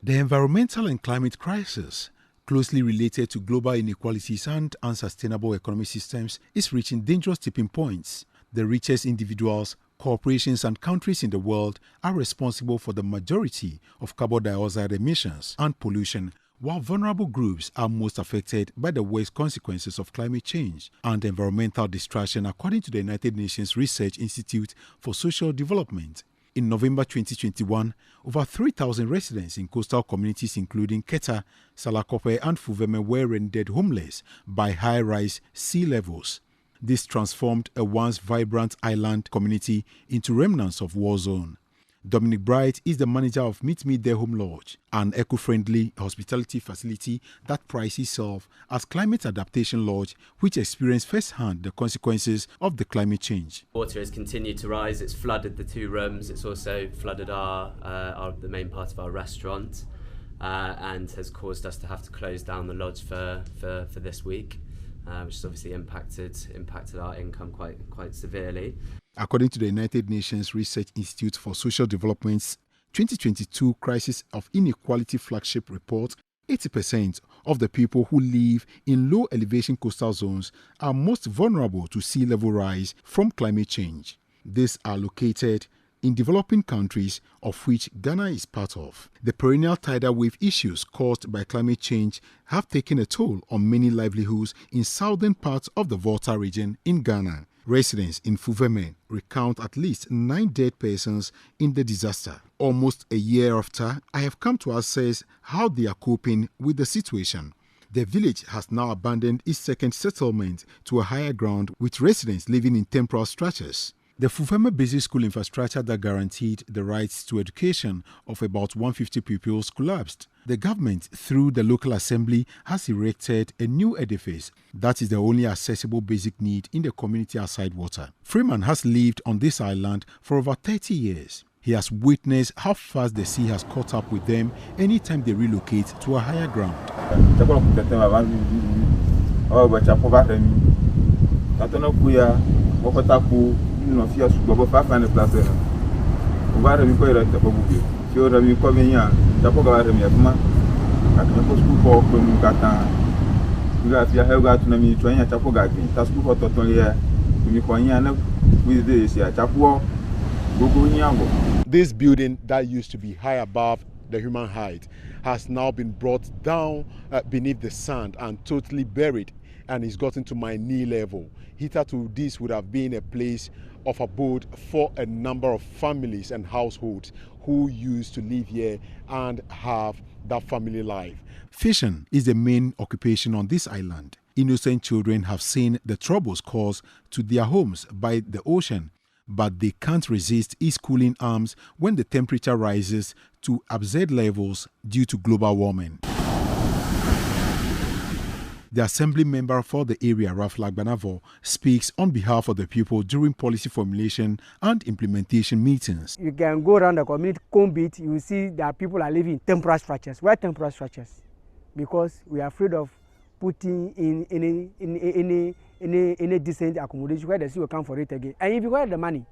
The environmental and climate crisis, closely related to global inequalities and unsustainable economic systems, is reaching dangerous tipping points. The richest individuals, corporations, and countries in the world are responsible for the majority of carbon dioxide emissions and pollution, while vulnerable groups are most affected by the worst consequences of climate change and environmental destruction, according to the United Nations Research Institute for Social Development. In November 2021, over 3,000 residents in coastal communities including Keta, Salakope, and Fuveme were rendered homeless by high-rise sea levels. This transformed a once vibrant island community into remnants of war zone. Dominic Bright is the manager of Meet Me There Home Lodge, an eco-friendly hospitality facility that prides itself as climate adaptation lodge, which experienced firsthand the consequences of the climate change. Water has continued to rise. It's flooded the 2 rooms. It's also flooded the main part of our restaurant, and has caused us to have to close down the lodge for this week, which has obviously impacted our income quite severely. According to the United Nations Research Institute for Social Development's 2022 Crisis of Inequality flagship report, 80% of the people who live in low-elevation coastal zones are most vulnerable to sea level rise from climate change. These are located in developing countries, of which Ghana is part of. The perennial tidal wave issues caused by climate change have taken a toll on many livelihoods in southern parts of the Volta region in Ghana. Residents in Fuveme recount at least 9 dead persons in the disaster. Almost a year after, I have come to assess how they are coping with the situation. The village has now abandoned its second settlement to a higher ground, with residents living in temporary structures. The Fuveme Basic School infrastructure that guaranteed the rights to education of about 150 pupils collapsed. The government, through the local assembly, has erected a new edifice that is the only accessible basic need in the community outside water. Freeman has lived on this island for over 30 years. He has witnessed how fast the sea has caught up with them anytime they relocate to a higher ground. This building that used to be high above the human height has now been brought down beneath the sand and totally buried, and it's gotten to my knee level. Hitherto, this would have been a place of abode for a number of families and households who used to live here and have that family life. Fishing is the main occupation on this island. Innocent children have seen the troubles caused to their homes by the ocean, but they can't resist its cooling arms when the temperature rises to absurd levels due to global warming. The assembly member for the area, Ralph Lagbanavo, speaks on behalf of the people during policy formulation and implementation meetings. You can go around the community, comb it, you will see that people are living in temporary structures. Why temporary structures? Because we are afraid of putting in any decent accommodation where the sea will come for it again. And if you have the money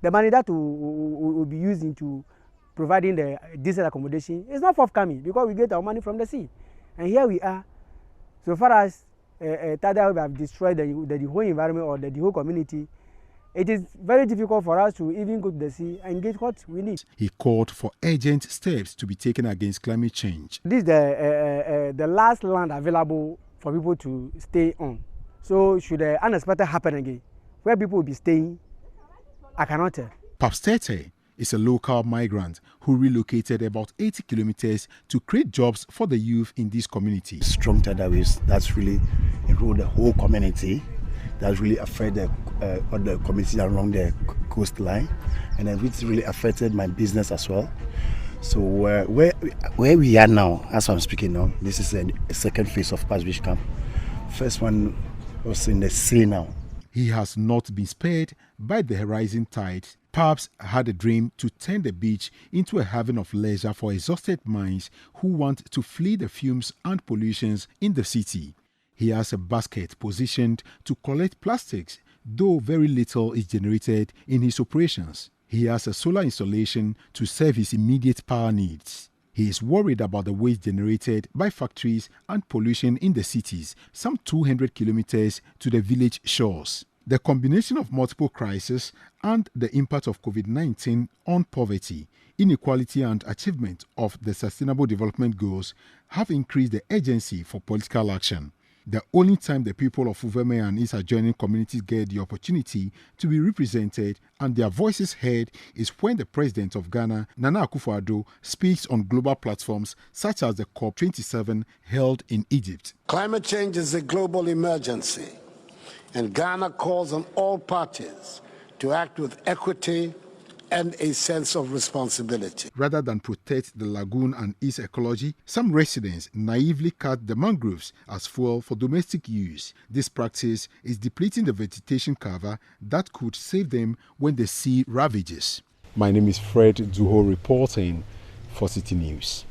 that will be used into providing the decent accommodation is not forthcoming because we get our money from the sea. And here we are. So far as tidal wave have destroyed the whole environment or the whole community, it is very difficult for us to even go to the sea and get what we need. He called for urgent steps to be taken against climate change. This is the last land available for people to stay on. So should the unexpected happen again, where people will be staying, I cannot tell. Papstete is a local migrant who relocated about 80 kilometers to create jobs for the youth in this community. Strong tidal waves that's really eroded the whole community, that's really affected the community along the coastline, and it's really affected my business as well. So where we are now, as I'm speaking now, this is a second phase of Pasbish camp. First one was in the sea now. He has not been spared by the rising tide. Paps had a dream to turn the beach into a haven of leisure for exhausted minds who want to flee the fumes and pollutions in the city. He has a basket positioned to collect plastics, though very little is generated in his operations. He has a solar installation to serve his immediate power needs. He is worried about the waste generated by factories and pollution in the cities, some 200 kilometers to the village shores. The combination of multiple crises and the impact of COVID-19 on poverty, inequality and achievement of the Sustainable Development Goals have increased the urgency for political action. The only time the people of Fuveme and its adjoining communities get the opportunity to be represented and their voices heard is when the President of Ghana, Nana Akufo-Addo, speaks on global platforms such as the COP27 held in Egypt. Climate change is a global emergency, and Ghana calls on all parties to act with equity and a sense of responsibility. Rather than protect the lagoon and its ecology, some residents naively cut the mangroves as fuel for domestic use. This practice is depleting the vegetation cover that could save them when the sea ravages. My name is Fred Duho reporting for Citi News.